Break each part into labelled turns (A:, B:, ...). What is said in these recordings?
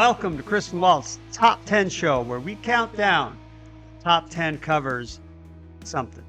A: Welcome to Chris and Walt's Top 10 show, where we count down top 10 covers something.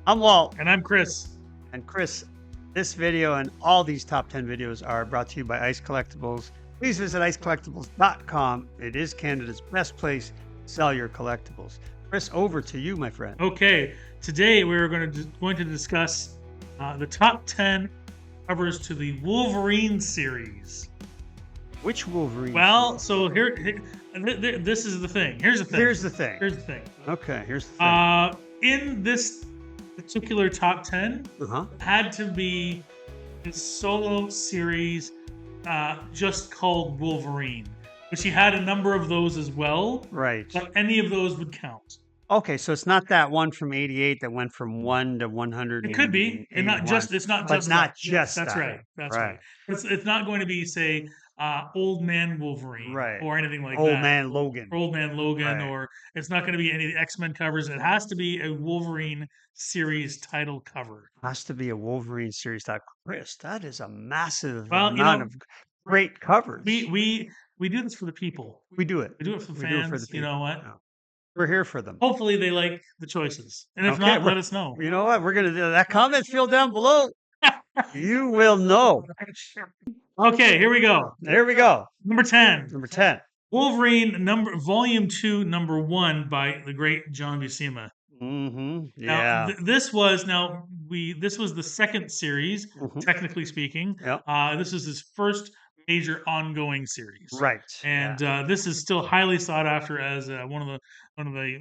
A: I'm Walt.
B: And I'm Chris.
A: And Chris, this video and all these top 10 videos are brought to you by Ice Collectibles. Please visit icecollectibles.com. It is Canada's best place to sell your collectibles. Chris, over to you, my friend.
B: Okay, today we're going to discuss the top 10 covers to the Wolverine series.
A: Which Wolverine?
B: Well, so this is the thing. Here's the thing.
A: Okay, here's the thing.
B: In this particular top 10, had to be a solo series just called Wolverine. But she had a number of those as well.
A: Right.
B: But any of those would count.
A: Okay, so it's not that one from 88 that went from 1 to 100.
B: It could be, and not just. It's not just.
A: Not just.
B: That's
A: that.
B: right. That's right. It's not going to be, say, Old Man Wolverine, or anything like that.
A: Old Man Logan,
B: or it's not going to be any of the X-Men covers. It has to be a Wolverine series title cover.
A: Has to be a Wolverine series title. Chris, that is a massive amount of great covers.
B: We do this for the people.
A: We do it.
B: We do it for fans. We do it for the people. You know what?
A: No. We're here for them.
B: Hopefully they like the choices. And if not, let us know.
A: You know what? We're going to do that. Comment field down below. You will know.
B: Okay, here we go.
A: There we go.
B: Number 10. Wolverine Volume 2, Number 1 by the great John Buscema.
A: Mm-hmm.
B: Yeah. Now, this was the second series, technically speaking.
A: Yep.
B: This is his first major ongoing series,
A: right?
B: And this is still highly sought after as one of the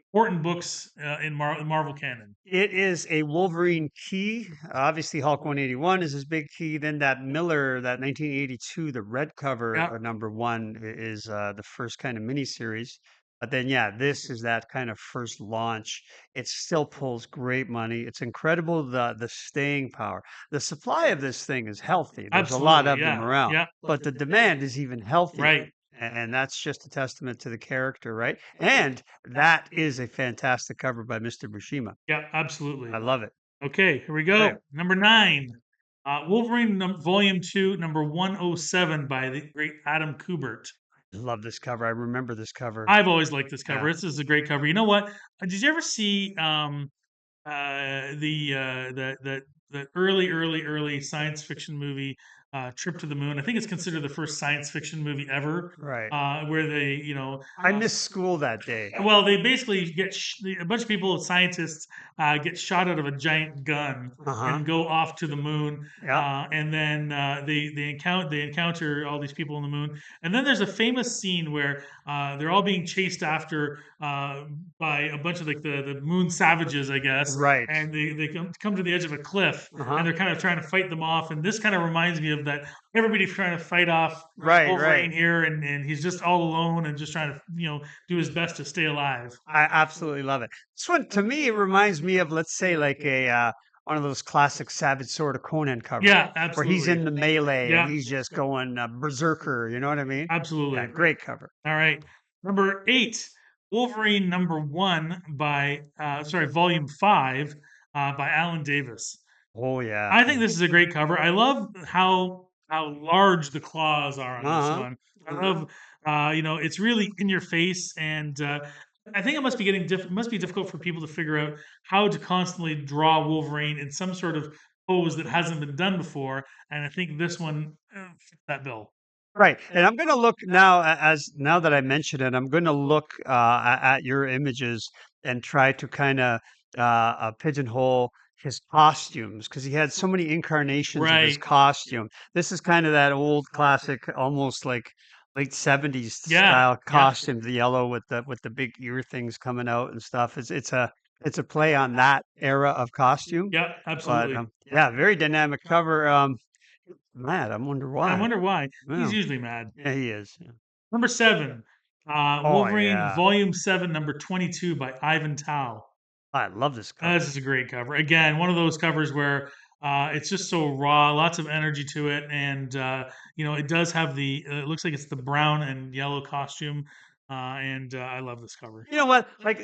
B: important books in Marvel canon.
A: It is a Wolverine key. Obviously, Hulk 181 is his big key. Then that Miller, that 1982, the red cover, number 1 is the first kind of miniseries. But then, this is that kind of first launch. It still pulls great money. It's incredible, the staying power. The supply of this thing is healthy. There's a lot of them around. But the demand is even healthier.
B: Right.
A: And that's just a testament to the character, right? And that is a fantastic cover by Mr. Buscema.
B: Yeah, absolutely.
A: I love it.
B: Okay, here we go. Right. Number 9. Wolverine Volume 2, Number 107 by the great Adam Kubert.
A: Love this cover. I remember this cover.
B: I've always liked this cover. This is a great cover. You know what? Did you ever see the early science fiction movie Trip to the Moon? I think it's considered the first science fiction movie ever.
A: Right.
B: Where they,
A: I missed school that day.
B: Well, they basically get a bunch of people, scientists, get shot out of a giant gun and go off to the moon. And then they encounter all these people on the moon. And then there's a famous scene where they're all being chased after by a bunch of the moon savages, I guess.
A: Right.
B: And they come to the edge of a cliff and they're kind of trying to fight them off. And this kind of reminds me of that. Everybody's trying to fight off Wolverine here, and he's just all alone and just trying to do his best to stay alive.
A: I absolutely love it. This one, to me, it reminds me of, let's say, like a one of those classic Savage Sword of Conan covers.
B: Yeah, absolutely.
A: Where he's in the melee and he's just going berserker. You know what I mean?
B: Absolutely.
A: Yeah, great cover.
B: All right, number 8, Wolverine Number 1 by Volume 5 by Alan Davis.
A: Oh yeah,
B: I think this is a great cover. I love how large the claws are on this one. I love, it's really in your face, and I think it must be difficult for people to figure out how to constantly draw Wolverine in some sort of pose that hasn't been done before. And I think this one fits that bill.
A: Right, and I'm going to look now that I mentioned it. I'm going to look at your images and try to kind of pigeonhole his costumes, because he had so many incarnations of his costume. This is kind of that old classic, almost like late 70s style costume, the yellow with the big ear things coming out and stuff. It's a play on that era of costume.
B: Yeah, absolutely.
A: But, very dynamic cover. Mad. I wonder why.
B: Wow. He's usually mad.
A: Yeah, he is. Yeah.
B: Number 7, Wolverine Volume 7, Number 22 by Ivan Tao.
A: I love this cover.
B: This is a great cover. Again, one of those covers where it's just so raw, lots of energy to it, and it does have it looks like it's the brown and yellow costume, and I love this cover.
A: You know what? Like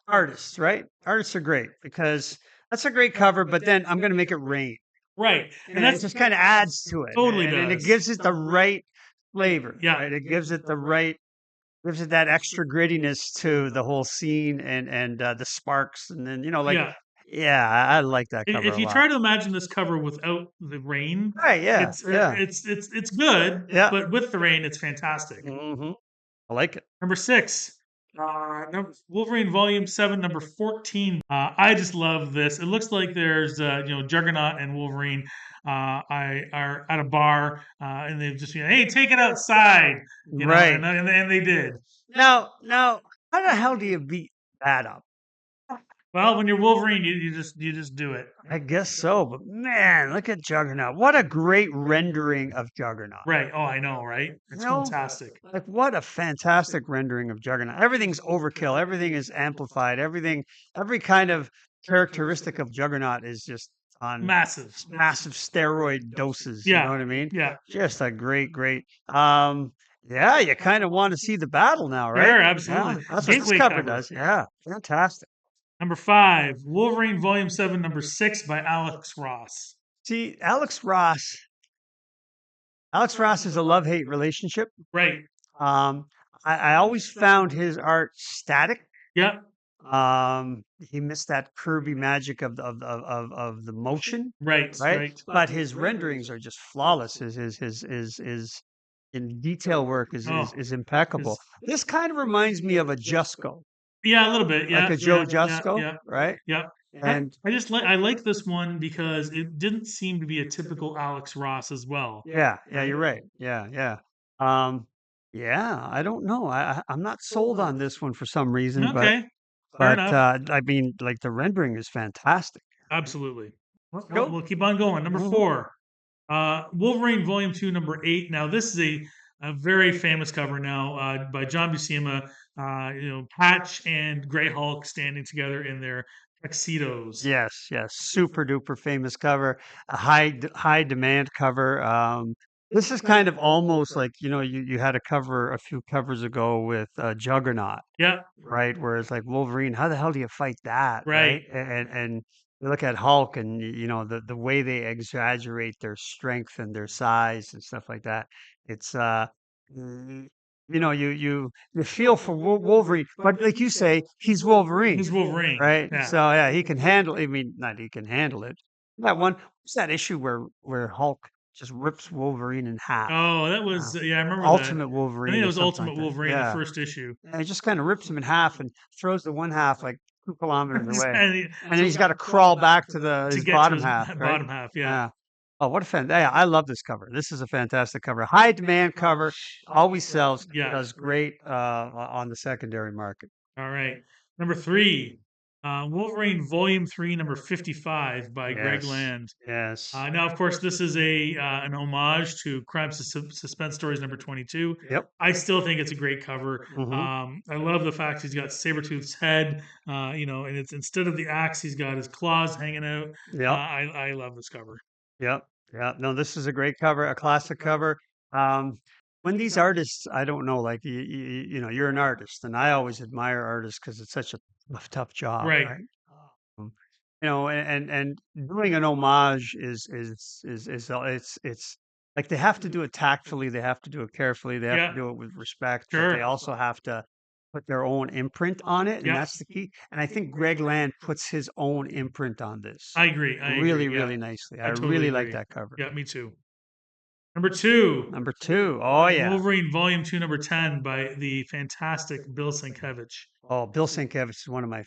A: artists, right? Artists are great because that's a great cover, but then I'm going to make it rain.
B: Right,
A: and that just kind of adds to it.
B: Totally
A: and it gives it the right flavor,
B: Yeah,
A: right? It gives it that extra grittiness to the whole scene and the sparks, and then like,
B: yeah.
A: yeah, I like that cover
B: If
A: a
B: you
A: lot.
B: try to imagine this cover without the rain,
A: Right? Yeah, yeah,
B: it's good,
A: yeah.
B: but with the rain, it's fantastic.
A: I like it.
B: Number 6, Wolverine Volume 7, number 14. I just love this. It looks like there's, Juggernaut and Wolverine I are at a bar, and they've just, hey, take it outside,
A: Right.
B: and they did.
A: Now, how the hell do you beat that up?
B: Well, when you're Wolverine, you just do it.
A: I guess so, but man, look at Juggernaut. What a great rendering of Juggernaut.
B: Right. Oh, I know, right?
A: You
B: It's
A: know,
B: fantastic.
A: like what a fantastic rendering of Juggernaut. Everything's overkill. Everything is amplified. Every kind of characteristic of Juggernaut is just on
B: Massive.
A: massive steroid doses. You know
B: Yeah.
A: what I mean?
B: Yeah.
A: Just a great. Yeah, you kind of want to see the battle now, right?
B: Sure,
A: Yeah,
B: absolutely.
A: that's what this
B: Gateway
A: cover
B: cover.
A: does. Yeah, fantastic.
B: Number 5, Wolverine Volume 7, number 6 by Alex Ross.
A: See, Alex Ross is a love-hate relationship.
B: Right.
A: Um, I always found his art static.
B: Yep.
A: He missed that curvy magic of the motion,
B: Right.
A: right?
B: Right.
A: But his renderings are just flawless. His in detail work
B: Oh,
A: is impeccable.
B: is
A: This kind of reminds me of a Jusco,
B: yeah, a little bit.
A: like
B: Yeah.
A: a Joe
B: Yeah. Yeah.
A: Jusco,
B: Yeah.
A: right?
B: Yeah.
A: And
B: I like this one because it didn't seem to be a typical Alex Ross as well.
A: yeah,
B: Right.
A: you're right. Yeah. Um, yeah, I don't know. I'm not sold on this one for some reason, but
B: Okay. Fair
A: but
B: enough.
A: I mean, like the rendering is fantastic.
B: Absolutely.
A: Let's
B: Well,
A: go.
B: we'll keep on going. Number
A: Mhm.
B: 4, Wolverine Volume 2, number 8. Now, this is a very famous cover now by John Buscema. Patch and Grey Hulk standing together in their tuxedos.
A: Yes, super duper famous cover, a high demand cover. This is kind of almost like you had a cover a few covers ago with Juggernaut,
B: Yeah,
A: right? Where it's like Wolverine, how the hell do you fight that,
B: right.
A: right? And you look at Hulk, and the way they exaggerate their strength and their size and stuff like that. It's mm, you feel for Wolverine, but like you say, he's Wolverine,
B: He's Wolverine.
A: right?
B: Yeah.
A: So yeah, he can handle. I mean, not he can handle it. What's that issue where Hulk just rips Wolverine in half?
B: Oh, that
A: Uh,
B: was, yeah, I remember that.
A: Ultimate
B: I think
A: Wolverine
B: it
A: or
B: was
A: something like
B: Ultimate
A: that.
B: Wolverine, the
A: Yeah,
B: first issue.
A: and he just kind of rips him in half and throws the one half like 2 kilometers away, and then
B: So
A: he's got to crawl back to the
B: to
A: his
B: get to
A: bottom
B: his
A: half, right?
B: bottom half, yeah.
A: Yeah. Oh, what a fan! Yeah, I love this cover. This is a fantastic cover. High demand cover, always sells.
B: Yeah.
A: Does great on the secondary market.
B: All right. Number 3, Wolverine Volume 3, number 55 by Greg
A: Yes,
B: Land.
A: yes.
B: Now, of course, this is a an homage to Crime Suspense Stories number 22.
A: Yep.
B: I still think it's a great cover.
A: Hmm.
B: I love the fact he's got Sabretooth's head, and it's instead of the axe, he's got his claws hanging out.
A: Yep.
B: I love this cover.
A: Yep. Yeah. No, this is a great cover, a classic cover. Um, when these artists, I don't know, like you're an artist, and I always admire artists because it's such a tough job,
B: Right.
A: right? Um, and doing an homage it's like they have to do it tactfully, they have to do it carefully, they have to
B: Yeah.
A: do it with respect, but they
B: Sure.
A: also have to put their own imprint on it, and
B: Yeah.
A: that's the key. And I think Greg Land puts his own imprint on this
B: I agree. I
A: really,
B: agree. Yeah.
A: really nicely. I
B: I totally
A: really like
B: agree.
A: that cover.
B: Yeah, me too. Number 2,
A: Number two, oh yeah.
B: Wolverine Volume 2, number 10 by the fantastic Bill Sienkiewicz.
A: Oh, Bill Sienkiewicz is one of my
B: Oh, me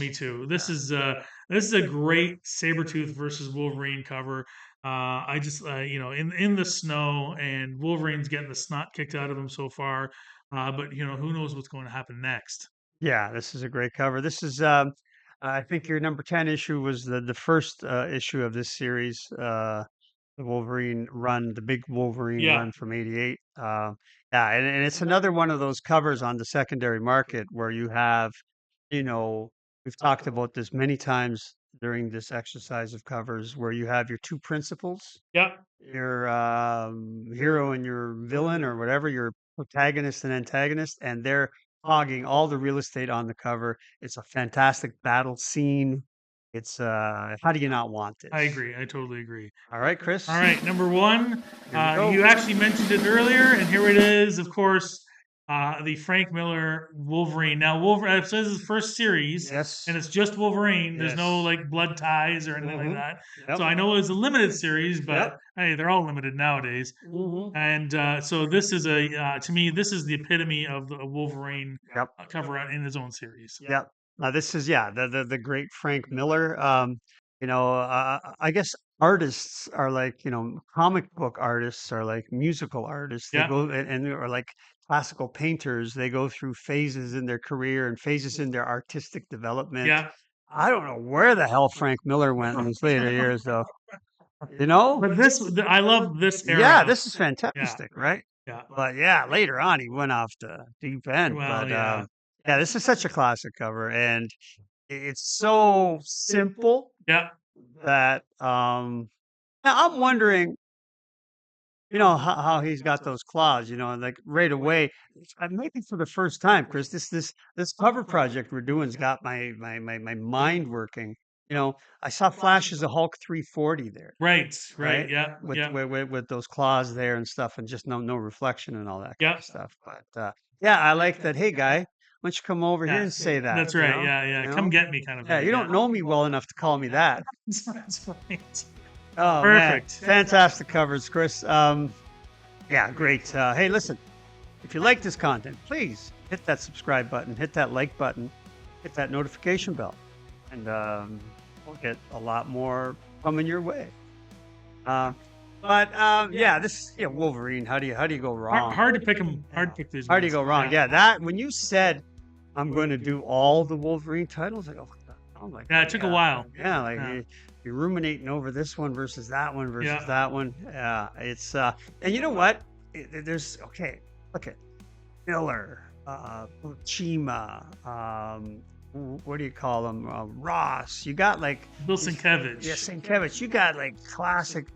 A: favorites.
B: too. This is a great Sabretooth versus Wolverine cover. I just in the snow, and Wolverine's getting the snot kicked out of him so far. But who knows what's going to happen next.
A: Yeah, this is a great cover. This is I think your number 10 issue was the first issue of this series, the Wolverine run, the big Wolverine
B: Yeah.
A: run from 88. Yeah, and it's another one of those covers on the secondary market where you have, you know, we've talked about this many times during this exercise of covers where you have your two principals,
B: Yeah.
A: your hero and your villain or whatever, your protagonist and antagonist, and they're hogging all the real estate on the cover. It's a fantastic battle scene. It's how do you not want
B: I
A: this?
B: agree. I totally agree.
A: All right,
B: All
A: Chris.
B: right, number one,
A: Here we go.
B: you actually mentioned it earlier, and here it is. Of course, the Frank Miller Wolverine. Now, Wolverine. It says it's the first series, and
A: Yes.
B: it's just Wolverine. There's no
A: Yes.
B: like blood ties or anything like
A: Mm-hmm.
B: that.
A: Yep.
B: So I know it was a limited series, but
A: Yep.
B: hey, they're all limited nowadays.
A: Mm-hmm.
B: And so this is a to me, this is the epitome of the Wolverine
A: Yep.
B: cover in his own series.
A: Yep. This is yeah the great Frank Miller. I guess artists are like comic book artists are like musical artists. They
B: Yeah,
A: go and are like classical painters. They go through phases in their career and phases in their artistic development.
B: yeah.
A: I don't know where the hell Frank Miller went in his later years, though. You know?
B: But I love this
A: Yeah,
B: era.
A: this is
B: Yeah,
A: fantastic, right?
B: yeah.
A: But yeah, later on he went off the deep end.
B: Well,
A: But
B: yeah,
A: yeah, this is such a classic cover, and it's so simple
B: yeah.
A: that now I'm wondering, how he's got those claws, and like right away, maybe for the first time, Chris, this cover project we're doing's got my mind working. I saw flashes of Hulk 340 there,
B: Right, right.
A: right?
B: Yeah,
A: With
B: yeah,
A: with those claws there and stuff, and just no reflection and all that kind
B: yeah,
A: of stuff. But yeah, I like that. Hey, guy, why don't you come over here
B: yeah.
A: and say that?
B: That's right. Yeah, yeah.
A: You
B: Come
A: know?
B: get me, kind of
A: Yeah,
B: thing.
A: you
B: Yeah.
A: don't know me well enough to call me that.
B: That's right.
A: Oh man,
B: Perfect.
A: fantastic covers, Chris. Yeah, great. Hey, listen, if you like this content, please hit that subscribe button, hit that like button, hit that notification bell, and we'll get a lot more coming your way. Uh, but yeah, Wolverine. How do you go
B: Hard,
A: wrong?
B: hard to pick them. Hard
A: Yeah,
B: to pick these
A: how do you
B: ones.
A: go wrong?
B: Yeah,
A: Yeah, that when you said I'm going to do all the Wolverine titles, I go, what the hell? Like,
B: yeah. It took a while.
A: yeah, like
B: Yeah,
A: you're ruminating over this one versus that one versus
B: yeah.
A: that one. Yeah, it's and you know what? There's okay. Look at Miller, Chima, what do you call them? Ross. You got like
B: Bill
A: yeah,
B: Sienkiewicz.
A: Sienkiewicz. You got like classic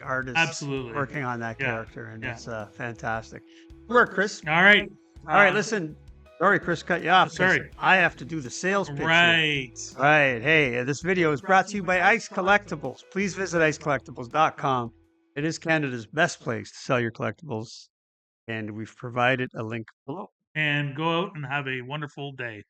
A: artists
B: Absolutely.
A: working on that
B: Yeah,
A: character, and
B: yeah.
A: it's fantastic. Good work, Chris.
B: All right.
A: All right, listen. Sorry, Chris, cut you off because
B: Sorry.
A: I have to do the sales pitch here.
B: Right.
A: Right. Hey, this video is brought to you by Ice Collectibles. Please visit icecollectibles.com. It is Canada's best place to sell your collectibles, and we've provided a link below.
B: And go out and have a wonderful day.